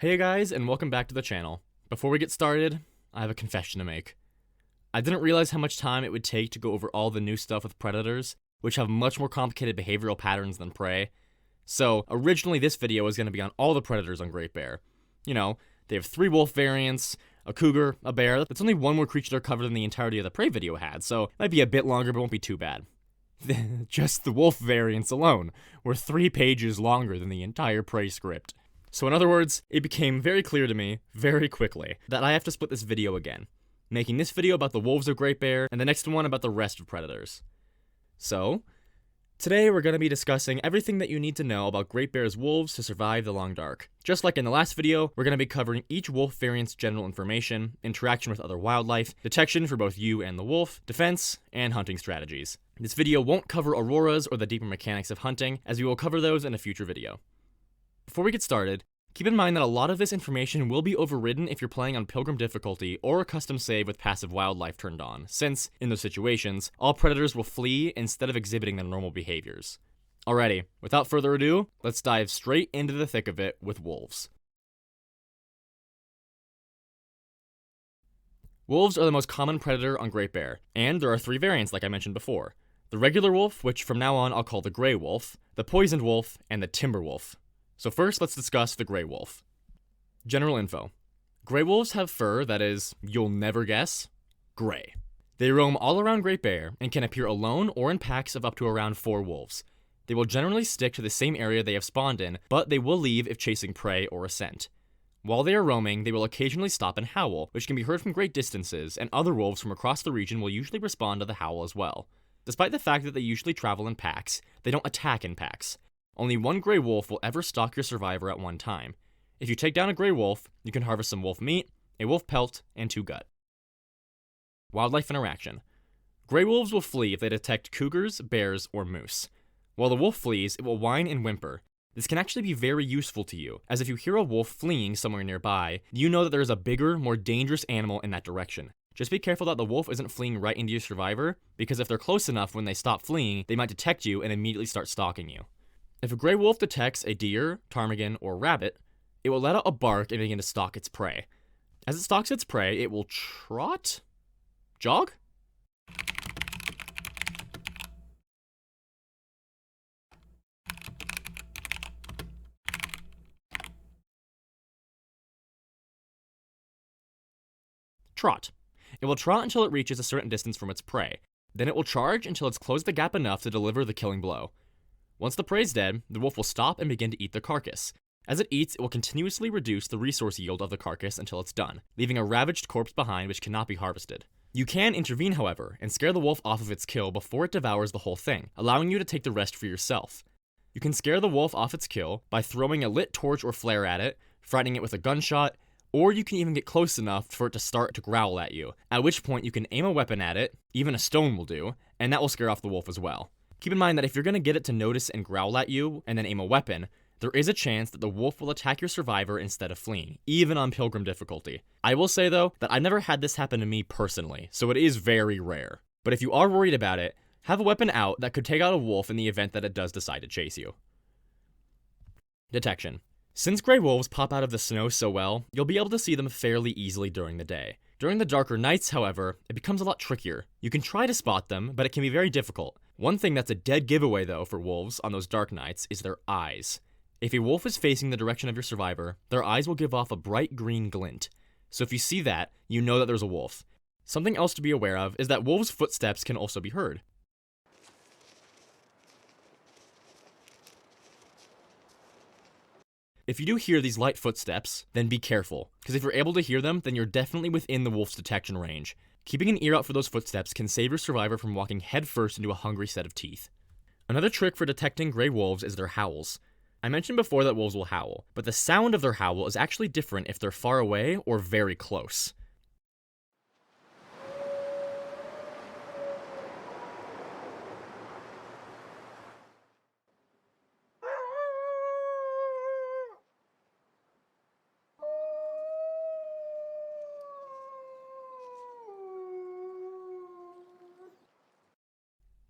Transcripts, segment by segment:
Hey guys, and welcome back to the channel. Before we get started, I have a confession to make. I didn't realize how much time it would take to go over all the new stuff with predators, which have much more complicated behavioral patterns than prey. So, originally this video was going to be on all the predators on Great Bear. You know, they have 3 wolf variants, a cougar, a bear. That's only one more creature they're covered than the entirety of the prey video had, so it might be a bit longer but won't be too bad. Just the wolf variants alone were 3 pages longer than the entire prey script. So in other words, it became very clear to me, very quickly, that I have to split this video again, making this video about the wolves of Great Bear, and the next one about the rest of predators. So, today we're going to be discussing everything that you need to know about Great Bear's wolves to survive the long dark. Just like in the last video, we're going to be covering each wolf variant's general information, interaction with other wildlife, detection for both you and the wolf, defense, and hunting strategies. This video won't cover auroras or the deeper mechanics of hunting, as we will cover those in a future video. Before we get started, keep in mind that a lot of this information will be overridden if you're playing on Pilgrim difficulty or a custom save with passive wildlife turned on, since, in those situations, all predators will flee instead of exhibiting their normal behaviors. Alrighty, without further ado, let's dive straight into the thick of it with wolves. Wolves are the most common predator on Great Bear, and there are 3 variants like I mentioned before. The regular wolf, which from now on I'll call the gray wolf, the poisoned wolf, and the Timberwolf. So first, let's discuss the gray wolf. General info. Gray wolves have fur that is, you'll never guess, gray. They roam all around Great Bear and can appear alone or in packs of up to around 4 wolves. They will generally stick to the same area they have spawned in, but they will leave if chasing prey or a scent. While they are roaming, they will occasionally stop and howl, which can be heard from great distances, and other wolves from across the region will usually respond to the howl as well. Despite the fact that they usually travel in packs, they don't attack in packs. Only one gray wolf will ever stalk your survivor at one time. If you take down a gray wolf, you can harvest some wolf meat, a wolf pelt, and 2 gut. Wildlife interaction. Gray wolves will flee if they detect cougars, bears, or moose. While the wolf flees, it will whine and whimper. This can actually be very useful to you, as if you hear a wolf fleeing somewhere nearby, you know that there is a bigger, more dangerous animal in that direction. Just be careful that the wolf isn't fleeing right into your survivor, because if they're close enough when they stop fleeing, they might detect you and immediately start stalking you. If a gray wolf detects a deer, ptarmigan, or rabbit, it will let out a bark and begin to stalk its prey. As it stalks its prey, it will trot? Jog? Trot. It will trot until it reaches a certain distance from its prey. Then it will charge until it's closed the gap enough to deliver the killing blow. Once the prey is dead, the wolf will stop and begin to eat the carcass. As it eats, it will continuously reduce the resource yield of the carcass until it's done, leaving a ravaged corpse behind which cannot be harvested. You can intervene, however, and scare the wolf off of its kill before it devours the whole thing, allowing you to take the rest for yourself. You can scare the wolf off its kill by throwing a lit torch or flare at it, frightening it with a gunshot, or you can even get close enough for it to start to growl at you, at which point you can aim a weapon at it, even a stone will do, and that will scare off the wolf as well. Keep in mind that if you're going to get it to notice and growl at you, and then aim a weapon, there is a chance that the wolf will attack your survivor instead of fleeing, even on Pilgrim difficulty. I will say though, that I've never had this happen to me personally, so it is very rare. But if you are worried about it, have a weapon out that could take out a wolf in the event that it does decide to chase you. Detection. Since gray wolves pop out of the snow so well, you'll be able to see them fairly easily during the day. During the darker nights, however, it becomes a lot trickier. You can try to spot them, but it can be very difficult. One thing that's a dead giveaway though for wolves on those dark nights is their eyes. If a wolf is facing the direction of your survivor, their eyes will give off a bright green glint. So if you see that, you know that there's a wolf. Something else to be aware of is that wolves' footsteps can also be heard. If you do hear these light footsteps, then be careful, because if you're able to hear them, then you're definitely within the wolf's detection range. Keeping an ear out for those footsteps can save your survivor from walking headfirst into a hungry set of teeth. Another trick for detecting gray wolves is their howls. I mentioned before that wolves will howl, but the sound of their howl is actually different if they're far away or very close.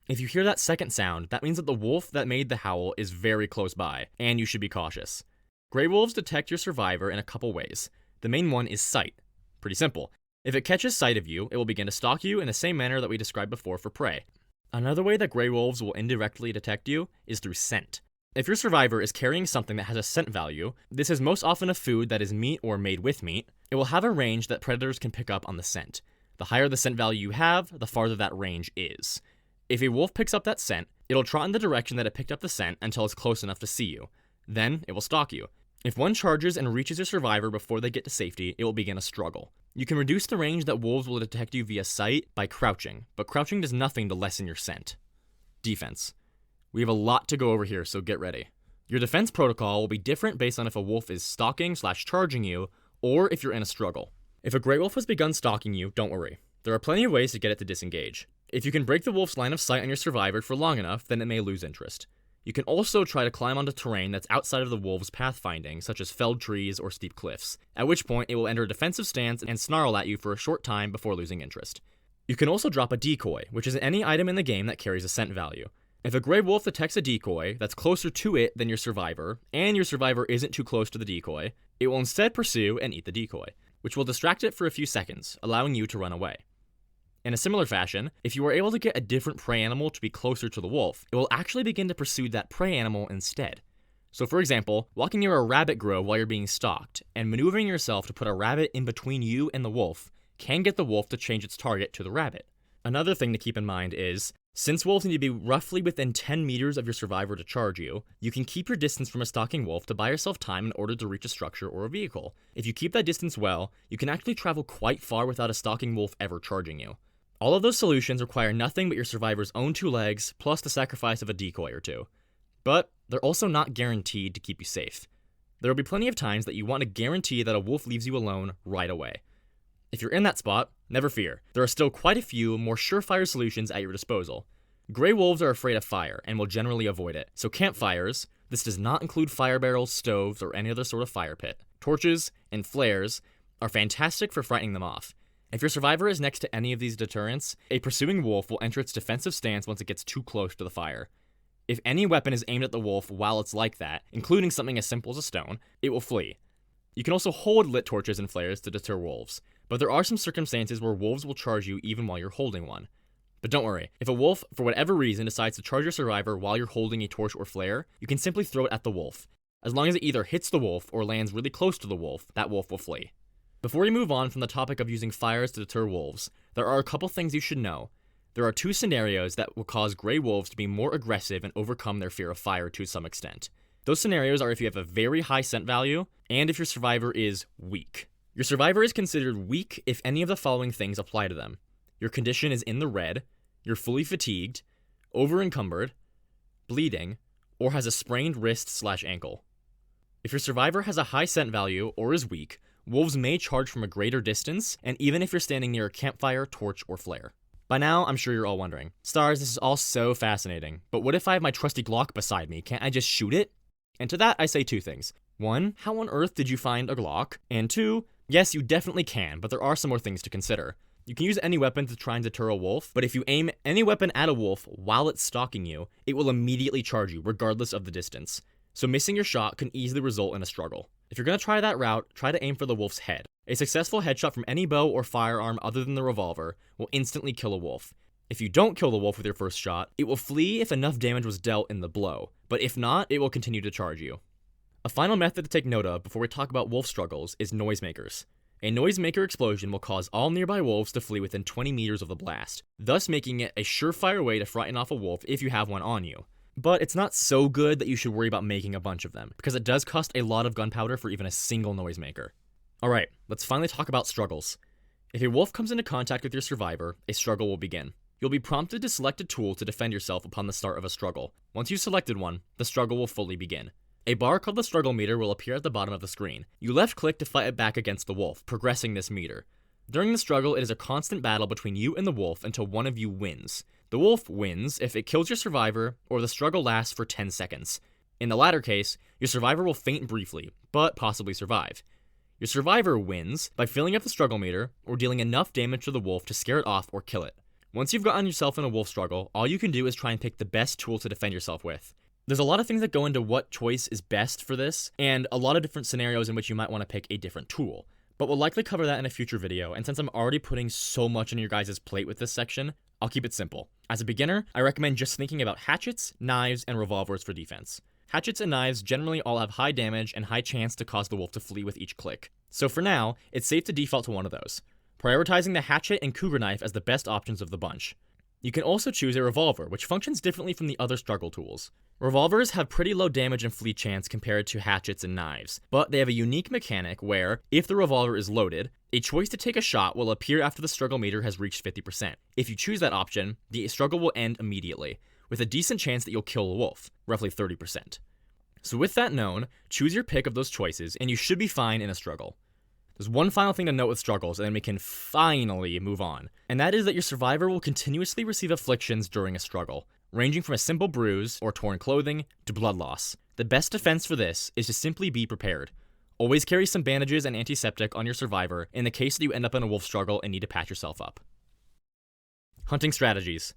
If you hear that second sound, that means that the wolf that made the howl is very close by, and you should be cautious. Gray wolves detect your survivor in a couple ways. The main one is sight. Pretty simple. If it catches sight of you, it will begin to stalk you in the same manner that we described before for prey. Another way that gray wolves will indirectly detect you is through scent. If your survivor is carrying something that has a scent value, this is most often a food that is meat or made with meat, it will have a range that predators can pick up on the scent. The higher the scent value you have, the farther that range is. If a wolf picks up that scent, it'll trot in the direction that it picked up the scent until it's close enough to see you. Then, it will stalk you. If one charges and reaches your survivor before they get to safety, it will begin a struggle. You can reduce the range that wolves will detect you via sight by crouching, but crouching does nothing to lessen your scent. Defense. We have a lot to go over here, so get ready. Your defense protocol will be different based on if a wolf is stalking/charging you, or if you're in a struggle. If a gray wolf has begun stalking you, don't worry. There are plenty of ways to get it to disengage. If you can break the wolf's line of sight on your survivor for long enough, then it may lose interest. You can also try to climb onto terrain that's outside of the wolf's pathfinding, such as felled trees or steep cliffs, at which point it will enter a defensive stance and snarl at you for a short time before losing interest. You can also drop a decoy, which is any item in the game that carries a scent value. If a gray wolf detects a decoy that's closer to it than your survivor, and your survivor isn't too close to the decoy, it will instead pursue and eat the decoy, which will distract it for a few seconds, allowing you to run away. In a similar fashion, if you are able to get a different prey animal to be closer to the wolf, it will actually begin to pursue that prey animal instead. So for example, walking near a rabbit grove while you're being stalked, and maneuvering yourself to put a rabbit in between you and the wolf, can get the wolf to change its target to the rabbit. Another thing to keep in mind is, since wolves need to be roughly within 10 meters of your survivor to charge you, you can keep your distance from a stalking wolf to buy yourself time in order to reach a structure or a vehicle. If you keep that distance well, you can actually travel quite far without a stalking wolf ever charging you. All of those solutions require nothing but your survivor's own 2 legs, plus the sacrifice of a decoy or 2. But they're also not guaranteed to keep you safe. There will be plenty of times that you want to guarantee that a wolf leaves you alone right away. If you're in that spot, never fear. There are still quite a few more surefire solutions at your disposal. Gray wolves are afraid of fire and will generally avoid it, so campfires, this does not include fire barrels, stoves, or any other sort of fire pit, torches, and flares, are fantastic for frightening them off. If your survivor is next to any of these deterrents, a pursuing wolf will enter its defensive stance once it gets too close to the fire. If any weapon is aimed at the wolf while it's like that, including something as simple as a stone, it will flee. You can also hold lit torches and flares to deter wolves, but there are some circumstances where wolves will charge you even while you're holding one. But don't worry, if a wolf, for whatever reason, decides to charge your survivor while you're holding a torch or flare, you can simply throw it at the wolf. As long as it either hits the wolf or lands really close to the wolf, that wolf will flee. Before we move on from the topic of using fires to deter wolves, there are a couple things you should know. There are 2 scenarios that will cause gray wolves to be more aggressive and overcome their fear of fire to some extent. Those scenarios are if you have a very high scent value, and if your survivor is weak. Your survivor is considered weak if any of the following things apply to them. Your condition is in the red, you're fully fatigued, over-encumbered, bleeding, or has a sprained wrist/ankle. If your survivor has a high scent value or is weak, wolves may charge from a greater distance, and even if you're standing near a campfire, torch, or flare. By now, I'm sure you're all wondering, Stars, this is all so fascinating, but what if I have my trusty Glock beside me? Can't I just shoot it? And to that, I say 2 things. 1, how on earth did you find a Glock? And 2, yes, you definitely can, but there are some more things to consider. You can use any weapon to try and deter a wolf, but if you aim any weapon at a wolf while it's stalking you, it will immediately charge you, regardless of the distance. So missing your shot can easily result in a struggle. If you're going to try that route, try to aim for the wolf's head. A successful headshot from any bow or firearm other than the revolver will instantly kill a wolf. If you don't kill the wolf with your first shot, it will flee if enough damage was dealt in the blow, but if not, it will continue to charge you. A final method to take note of before we talk about wolf struggles is noisemakers. A noisemaker explosion will cause all nearby wolves to flee within 20 meters of the blast, thus making it a surefire way to frighten off a wolf if you have one on you. But it's not so good that you should worry about making a bunch of them, because it does cost a lot of gunpowder for even a single noisemaker. Alright, let's finally talk about struggles. If a wolf comes into contact with your survivor, a struggle will begin. You'll be prompted to select a tool to defend yourself upon the start of a struggle. Once you've selected one, the struggle will fully begin. A bar called the struggle meter will appear at the bottom of the screen. You left-click to fight it back against the wolf, progressing this meter. During the struggle, it is a constant battle between you and the wolf until one of you wins. The wolf wins if it kills your survivor, or the struggle lasts for 10 seconds. In the latter case, your survivor will faint briefly, but possibly survive. Your survivor wins by filling up the struggle meter, or dealing enough damage to the wolf to scare it off or kill it. Once you've gotten yourself in a wolf struggle, all you can do is try and pick the best tool to defend yourself with. There's a lot of things that go into what choice is best for this, and a lot of different scenarios in which you might want to pick a different tool. But we'll likely cover that in a future video, and since I'm already putting so much on your guys' plate with this section, I'll keep it simple. As a beginner, I recommend just thinking about hatchets, knives, and revolvers for defense. Hatchets and knives generally all have high damage and high chance to cause the wolf to flee with each click. So for now, it's safe to default to one of those, prioritizing the hatchet and cougar knife as the best options of the bunch. You can also choose a revolver, which functions differently from the other struggle tools. Revolvers have pretty low damage and flee chance compared to hatchets and knives, but they have a unique mechanic where, if the revolver is loaded, a choice to take a shot will appear after the struggle meter has reached 50%. If you choose that option, the struggle will end immediately, with a decent chance that you'll kill a wolf, roughly 30%. So with that known, choose your pick of those choices, and you should be fine in a struggle. There's one final thing to note with struggles, and then we can finally move on, and that is that your survivor will continuously receive afflictions during a struggle, ranging from a simple bruise or torn clothing to blood loss. The best defense for this is to simply be prepared. Always carry some bandages and antiseptic on your survivor in the case that you end up in a wolf struggle and need to patch yourself up. Hunting strategies.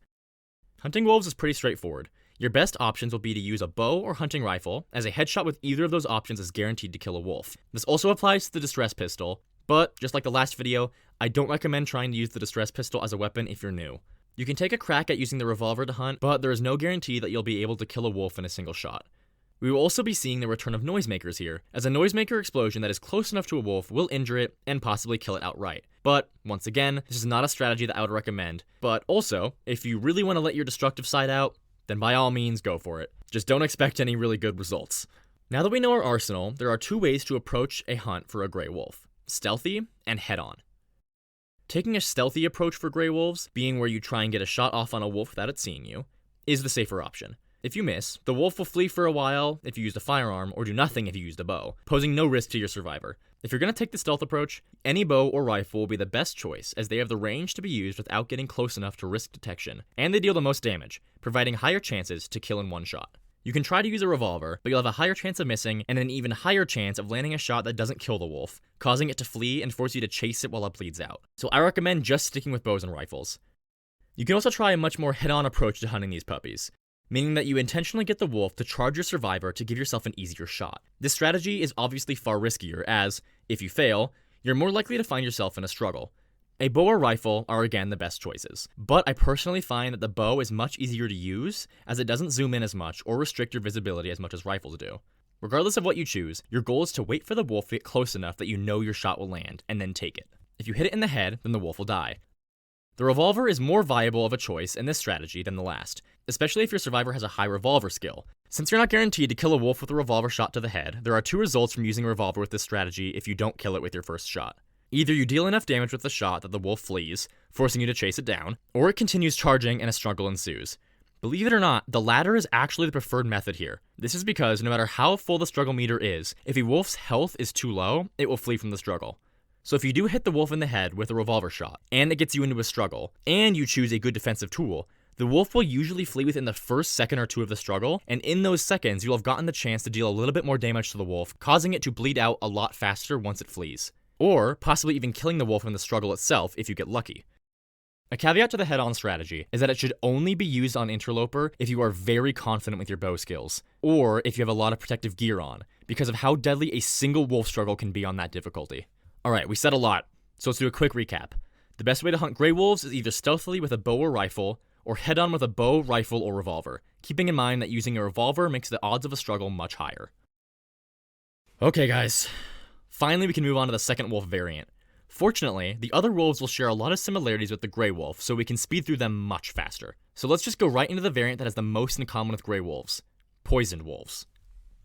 Hunting wolves is pretty straightforward. Your best options will be to use a bow or hunting rifle, as a headshot with either of those options is guaranteed to kill a wolf. This also applies to the distress pistol, but just like the last video, I don't recommend trying to use the distress pistol as a weapon if you're new. You can take a crack at using the revolver to hunt, but there is no guarantee that you'll be able to kill a wolf in a single shot. We will also be seeing the return of noisemakers here, as a noisemaker explosion that is close enough to a wolf will injure it and possibly kill it outright. But, once again, this is not a strategy that I would recommend. But also, if you really want to let your destructive side out, then by all means go for it. Just don't expect any really good results. Now that we know our arsenal, there are two ways to approach a hunt for a gray wolf: stealthy and head-on. Taking a stealthy approach for gray wolves, being where you try and get a shot off on a wolf without it seeing you, is the safer option. If you miss, the wolf will flee for a while if you used a firearm, or do nothing if you used a bow, posing no risk to your survivor. If you're going to take the stealth approach, any bow or rifle will be the best choice, as they have the range to be used without getting close enough to risk detection, and they deal the most damage, providing higher chances to kill in one shot. You can try to use a revolver, but you'll have a higher chance of missing, and an even higher chance of landing a shot that doesn't kill the wolf, causing it to flee and force you to chase it while it bleeds out. So I recommend just sticking with bows and rifles. You can also try a much more head-on approach to hunting these puppies, meaning that you intentionally get the wolf to charge your survivor to give yourself an easier shot. This strategy is obviously far riskier, as, if you fail, you're more likely to find yourself in a struggle. A bow or rifle are again the best choices, but I personally find that the bow is much easier to use, as it doesn't zoom in as much or restrict your visibility as much as rifles do. Regardless of what you choose, your goal is to wait for the wolf to get close enough that you know your shot will land, and then take it. If you hit it in the head, then the wolf will die. The revolver is more viable of a choice in this strategy than the last, especially if your survivor has a high revolver skill. Since you're not guaranteed to kill a wolf with a revolver shot to the head, there are two results from using a revolver with this strategy if you don't kill it with your first shot. Either you deal enough damage with the shot that the wolf flees, forcing you to chase it down, or it continues charging and a struggle ensues. Believe it or not, the latter is actually the preferred method here. This is because no matter how full the struggle meter is, if a wolf's health is too low, it will flee from the struggle. So if you do hit the wolf in the head with a revolver shot, and it gets you into a struggle, and you choose a good defensive tool, the wolf will usually flee within the first second or two of the struggle, and in those seconds you'll have gotten the chance to deal a little bit more damage to the wolf, causing it to bleed out a lot faster once it flees. Or possibly even killing the wolf in the struggle itself if you get lucky. A caveat to the head-on strategy is that it should only be used on interloper if you are very confident with your bow skills, or if you have a lot of protective gear on, because of how deadly a single wolf struggle can be on that difficulty. Alright, we said a lot, so let's do a quick recap. The best way to hunt gray wolves is either stealthily with a bow or rifle, or head-on with a bow, rifle, or revolver, keeping in mind that using a revolver makes the odds of a struggle much higher. Okay guys, finally we can move on to the second wolf variant. Fortunately, the other wolves will share a lot of similarities with the gray wolf, so we can speed through them much faster. So let's just go right into the variant that has the most in common with gray wolves: poisoned wolves.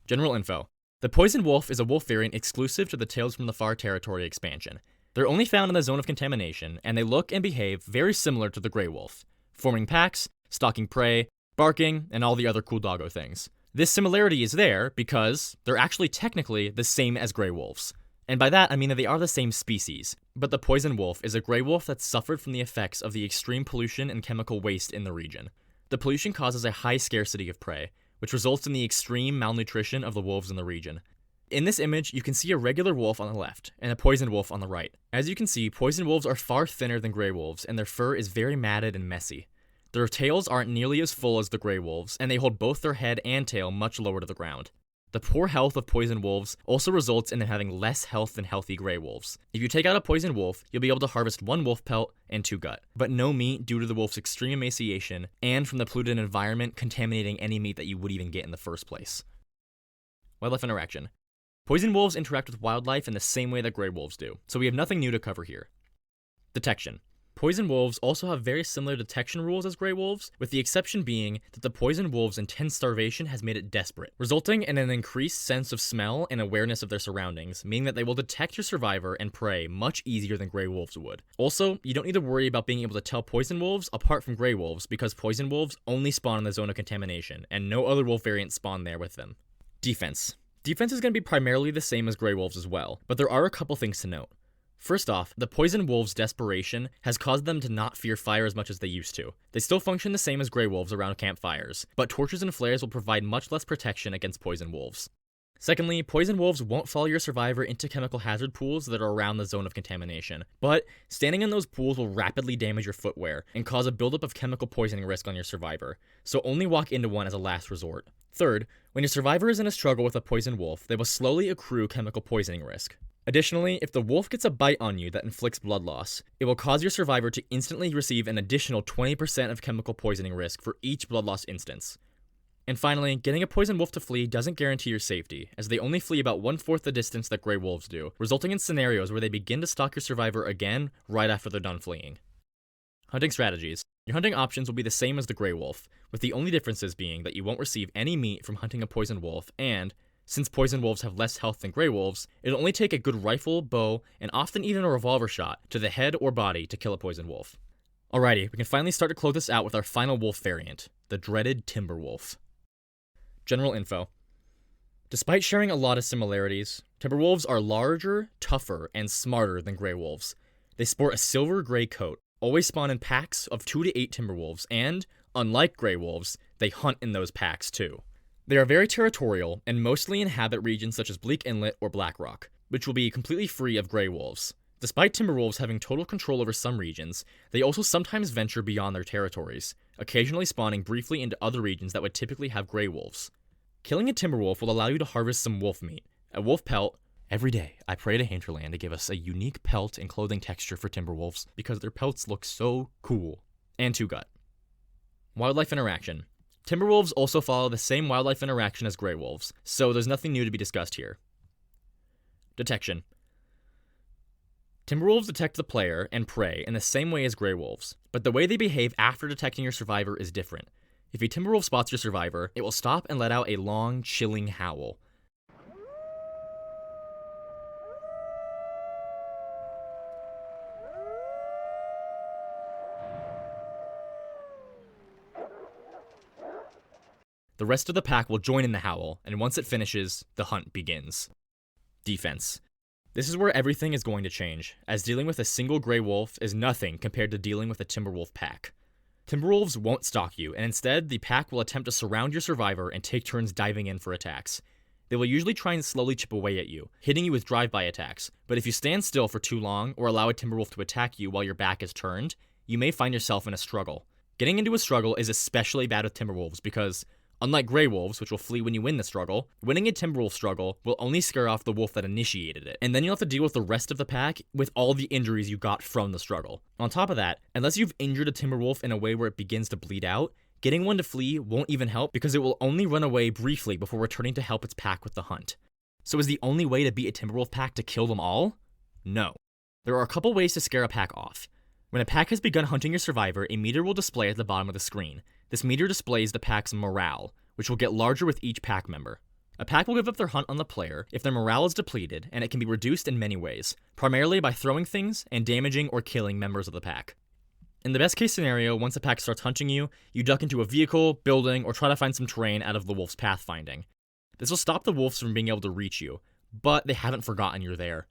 General info. The poisoned wolf is a wolf variant exclusive to the Tales from the Far Territory expansion. They're only found in the zone of contamination, and they look and behave very similar to the gray wolf, forming packs, stalking prey, barking, and all the other cool doggo things. This similarity is there because they're actually technically the same as gray wolves. And by that, I mean that they are the same species, but the poisoned wolf is a gray wolf that suffered from the effects of the extreme pollution and chemical waste in the region. The pollution causes a high scarcity of prey, which results in the extreme malnutrition of the wolves in the region. In this image, you can see a regular wolf on the left, and a poisoned wolf on the right. As you can see, poisoned wolves are far thinner than gray wolves, and their fur is very matted and messy. Their tails aren't nearly as full as the gray wolves, and they hold both their head and tail much lower to the ground. The poor health of poison wolves also results in them having less health than healthy gray wolves. If you take out a poison wolf, you'll be able to harvest 1 wolf pelt and 2 gut, but no meat due to the wolf's extreme emaciation and from the polluted environment contaminating any meat that you would even get in the first place. Wildlife interaction. Poison wolves interact with wildlife in the same way that gray wolves do, so we have nothing new to cover here. Detection. Poison wolves also have very similar detection rules as gray wolves, with the exception being that the poison wolves' intense starvation has made it desperate, resulting in an increased sense of smell and awareness of their surroundings, meaning that they will detect your survivor and prey much easier than gray wolves would. Also, you don't need to worry about being able to tell poison wolves apart from gray wolves, because poison wolves only spawn in the zone of contamination, and no other wolf variants spawn there with them. Defense. Defense is going to be primarily the same as gray wolves as well, but there are a couple things to note. First off, the poison wolves' desperation has caused them to not fear fire as much as they used to. They still function the same as gray wolves around campfires, but torches and flares will provide much less protection against poison wolves. Secondly, poison wolves won't follow your survivor into chemical hazard pools that are around the zone of contamination, but standing in those pools will rapidly damage your footwear and cause a buildup of chemical poisoning risk on your survivor, so only walk into one as a last resort. Third, when your survivor is in a struggle with a poison wolf, they will slowly accrue chemical poisoning risk. Additionally, if the wolf gets a bite on you that inflicts blood loss, it will cause your survivor to instantly receive an additional 20% of chemical poisoning risk for each blood loss instance. And finally, getting a poison wolf to flee doesn't guarantee your safety, as they only flee about 1/4 the distance that gray wolves do, resulting in scenarios where they begin to stalk your survivor again right after they're done fleeing. Hunting strategies. Your hunting options will be the same as the gray wolf, with the only differences being that you won't receive any meat from hunting a poison wolf, and since poison wolves have less health than gray wolves, it'll only take a good rifle, bow, and often even a revolver shot to the head or body to kill a poison wolf. Alrighty, we can finally start to close this out with our final wolf variant, the dreaded Timberwolf. General info. Despite sharing a lot of similarities, Timberwolves are larger, tougher, and smarter than gray wolves. They sport a silver-gray coat, always spawn in packs of 2 to 8 Timberwolves, and, unlike gray wolves, they hunt in those packs too. They are very territorial and mostly inhabit regions such as Bleak Inlet or Black Rock, which will be completely free of gray wolves. Despite Timberwolves having total control over some regions, they also sometimes venture beyond their territories, occasionally spawning briefly into other regions that would typically have gray wolves. Killing a Timberwolf will allow you to harvest some wolf meat, a wolf pelt. Every day, I pray to Hinterland to give us a unique pelt and clothing texture for Timberwolves because their pelts look so cool. And 2 gut. Wildlife interaction. Timberwolves also follow the same wildlife interaction as gray wolves, so there's nothing new to be discussed here. Detection. Timberwolves detect the player and prey in the same way as gray wolves, but the way they behave after detecting your survivor is different. If a Timberwolf spots your survivor, it will stop and let out a long, chilling howl. The rest of the pack will join in the howl, and once it finishes, the hunt begins. Defense. This is where everything is going to change, as dealing with a single gray wolf is nothing compared to dealing with a Timberwolf pack. Timberwolves won't stalk you, and instead, the pack will attempt to surround your survivor and take turns diving in for attacks. They will usually try and slowly chip away at you, hitting you with drive-by attacks, but if you stand still for too long or allow a Timberwolf to attack you while your back is turned, you may find yourself in a struggle. Getting into a struggle is especially bad with Timberwolves because, unlike gray wolves, which will flee when you win the struggle, winning a Timberwolf struggle will only scare off the wolf that initiated it, and then you'll have to deal with the rest of the pack with all the injuries you got from the struggle. On top of that, unless you've injured a Timberwolf in a way where it begins to bleed out, getting one to flee won't even help because it will only run away briefly before returning to help its pack with the hunt. So is the only way to beat a Timberwolf pack to kill them all? No. There are a couple ways to scare a pack off. When a pack has begun hunting your survivor, a meter will display at the bottom of the screen. This meter displays the pack's morale, which will get larger with each pack member. A pack will give up their hunt on the player if their morale is depleted, and it can be reduced in many ways, primarily by throwing things and damaging or killing members of the pack. In the best case scenario, once a pack starts hunting you, you duck into a vehicle, building, or try to find some terrain out of the wolf's pathfinding. This will stop the wolves from being able to reach you, but they haven't forgotten you're there.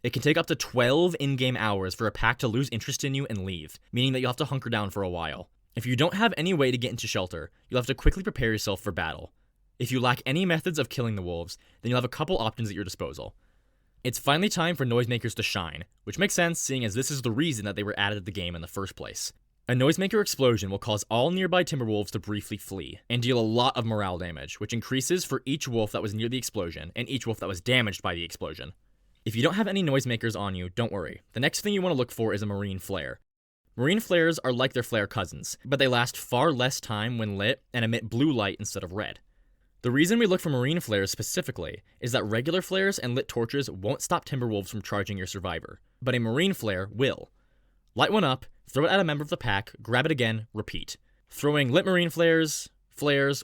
It can take up to 12 in-game hours for a pack to lose interest in you and leave, meaning that you'll have to hunker down for a while. If you don't have any way to get into shelter, you'll have to quickly prepare yourself for battle. If you lack any methods of killing the wolves, then you'll have a couple options at your disposal. It's finally time for noisemakers to shine, which makes sense seeing as this is the reason that they were added to the game in the first place. A noisemaker explosion will cause all nearby Timberwolves to briefly flee, and deal a lot of morale damage, which increases for each wolf that was near the explosion, and each wolf that was damaged by the explosion. If you don't have any noisemakers on you, don't worry. The next thing you want to look for is a marine flare. Marine flares are like their flare cousins, but they last far less time when lit and emit blue light instead of red. The reason we look for marine flares specifically is that regular flares and lit torches won't stop Timberwolves from charging your survivor, but a marine flare will. Light one up, throw it at a member of the pack, grab it again, repeat. Throwing lit marine flares,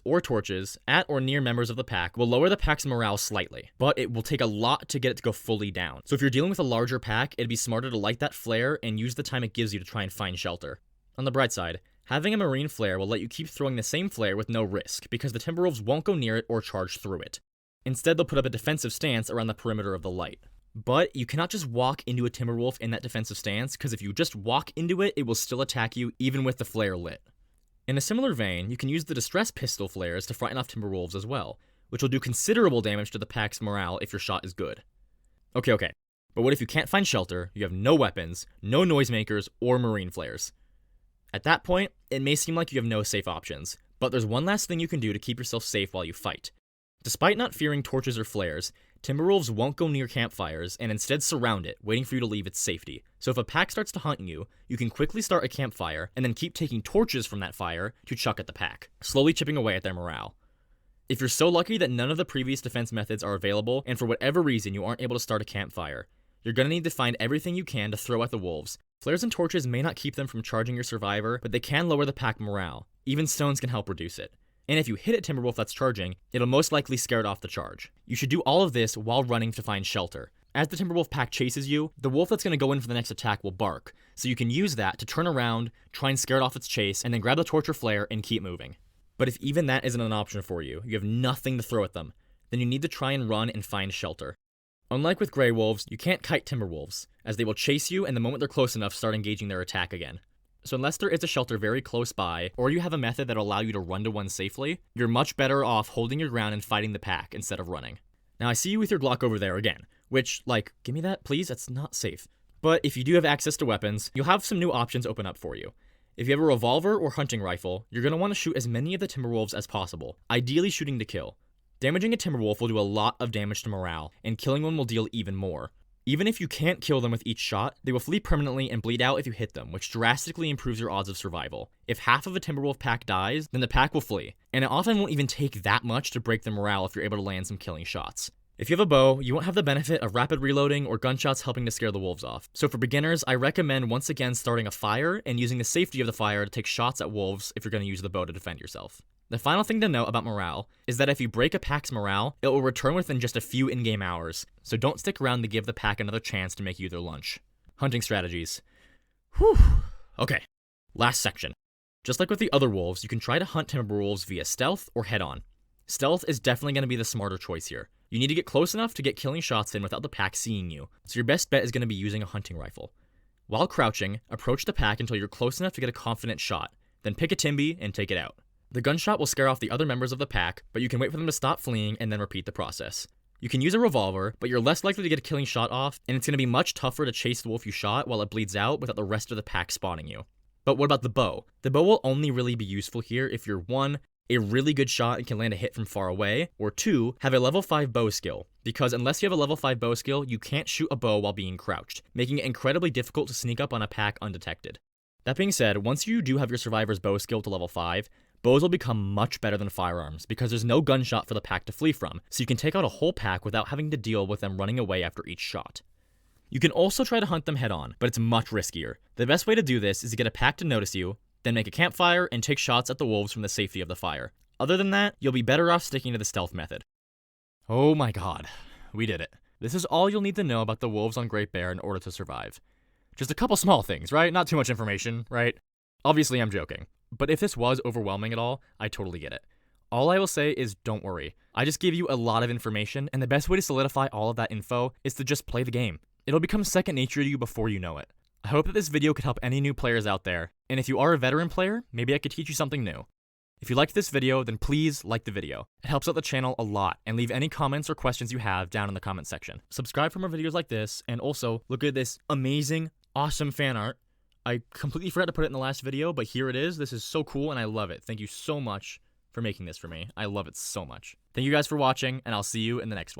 or torches at or near members of the pack will lower the pack's morale slightly, but it will take a lot to get it to go fully down. So if you're dealing with a larger pack, it'd be smarter to light that flare and use the time it gives you to try and find shelter. On the bright side, having a marine flare will let you keep throwing the same flare with no risk, because the Timberwolves won't go near it or charge through it. Instead, they'll put up a defensive stance around the perimeter of the light. But you cannot just walk into a Timberwolf in that defensive stance, because if you just walk into it, it will still attack you even with the flare lit. In a similar vein, you can use the distress pistol flares to frighten off Timberwolves as well, which will do considerable damage to the pack's morale if your shot is good. Okay, but what if you can't find shelter, you have no weapons, no noisemakers, or marine flares? At that point, it may seem like you have no safe options, but there's one last thing you can do to keep yourself safe while you fight. Despite not fearing torches or flares, Timberwolves won't go near campfires and instead surround it, waiting for you to leave its safety. So if a pack starts to hunt you, you can quickly start a campfire and then keep taking torches from that fire to chuck at the pack, slowly chipping away at their morale. If you're so lucky that none of the previous defense methods are available and for whatever reason you aren't able to start a campfire, you're going to need to find everything you can to throw at the wolves. Flares and torches may not keep them from charging your survivor, but they can lower the pack morale. Even stones can help reduce it. And if you hit a Timberwolf that's charging, it'll most likely scare it off the charge. You should do all of this while running to find shelter. As the Timberwolf pack chases you, the wolf that's going to go in for the next attack will bark, so you can use that to turn around, try and scare it off its chase, and then grab the torch or flare and keep moving. But if even that isn't an option for you, you have nothing to throw at them, then you need to try and run and find shelter. Unlike with Grey Wolves, you can't kite Timberwolves, as they will chase you and the moment they're close enough start engaging their attack again. So unless there is a shelter very close by, or you have a method that'll allow you to run to one safely, you're much better off holding your ground and fighting the pack instead of running. Now I see you with your Glock over there again, which, give me that please, that's not safe. But if you do have access to weapons, you'll have some new options open up for you. If you have a revolver or hunting rifle, you're going to want to shoot as many of the Timberwolves as possible, ideally shooting to kill. Damaging a Timberwolf will do a lot of damage to morale, and killing one will deal even more. Even if you can't kill them with each shot, they will flee permanently and bleed out if you hit them, which drastically improves your odds of survival. If half of a Timberwolf pack dies, then the pack will flee, and it often won't even take that much to break their morale if you're able to land some killing shots. If you have a bow, you won't have the benefit of rapid reloading or gunshots helping to scare the wolves off. So for beginners, I recommend once again starting a fire and using the safety of the fire to take shots at wolves if you're going to use the bow to defend yourself. The final thing to note about morale is that if you break a pack's morale, it will return within just a few in-game hours, so don't stick around to give the pack another chance to make you their lunch. Hunting strategies. Whew. Okay, last section. Just like with the other wolves, you can try to hunt Timberwolves via stealth or head-on. Stealth is definitely going to be the smarter choice here. You need to get close enough to get killing shots in without the pack seeing you, so your best bet is going to be using a hunting rifle. While crouching, approach the pack until you're close enough to get a confident shot, then pick a Timby and take it out. The gunshot will scare off the other members of the pack, but you can wait for them to stop fleeing and then repeat the process. You can use a revolver, but you're less likely to get a killing shot off, and it's going to be much tougher to chase the wolf you shot while it bleeds out without the rest of the pack spotting you. But what about the bow? The bow will only really be useful here if you're 1, a really good shot and can land a hit from far away, or 2, have a level 5 bow skill, because unless you have a level 5 bow skill, you can't shoot a bow while being crouched, making it incredibly difficult to sneak up on a pack undetected. That being said, once you do have your survivor's bow skill to level 5, bows will become much better than firearms because there's no gunshot for the pack to flee from, so you can take out a whole pack without having to deal with them running away after each shot. You can also try to hunt them head on, but it's much riskier. The best way to do this is to get a pack to notice you, then make a campfire and take shots at the wolves from the safety of the fire. Other than that, you'll be better off sticking to the stealth method. Oh my god, we did it. This is all you'll need to know about the wolves on Great Bear in order to survive. Just a couple small things, right? Not too much information, right? Obviously I'm joking. But if this was overwhelming at all, I totally get it. All I will say is don't worry. I just gave you a lot of information, and the best way to solidify all of that info is to just play the game. It'll become second nature to you before you know it. I hope that this video could help any new players out there, and if you are a veteran player, maybe I could teach you something new. If you liked this video, then please like the video. It helps out the channel a lot, and leave any comments or questions you have down in the comment section. Subscribe for more videos like this, and also look at this amazing, awesome fan art I completely forgot to put it in the last video, but here it is. This is so cool and I love it. Thank you so much for making this for me. I love it so much. Thank you guys for watching, and I'll see you in the next one.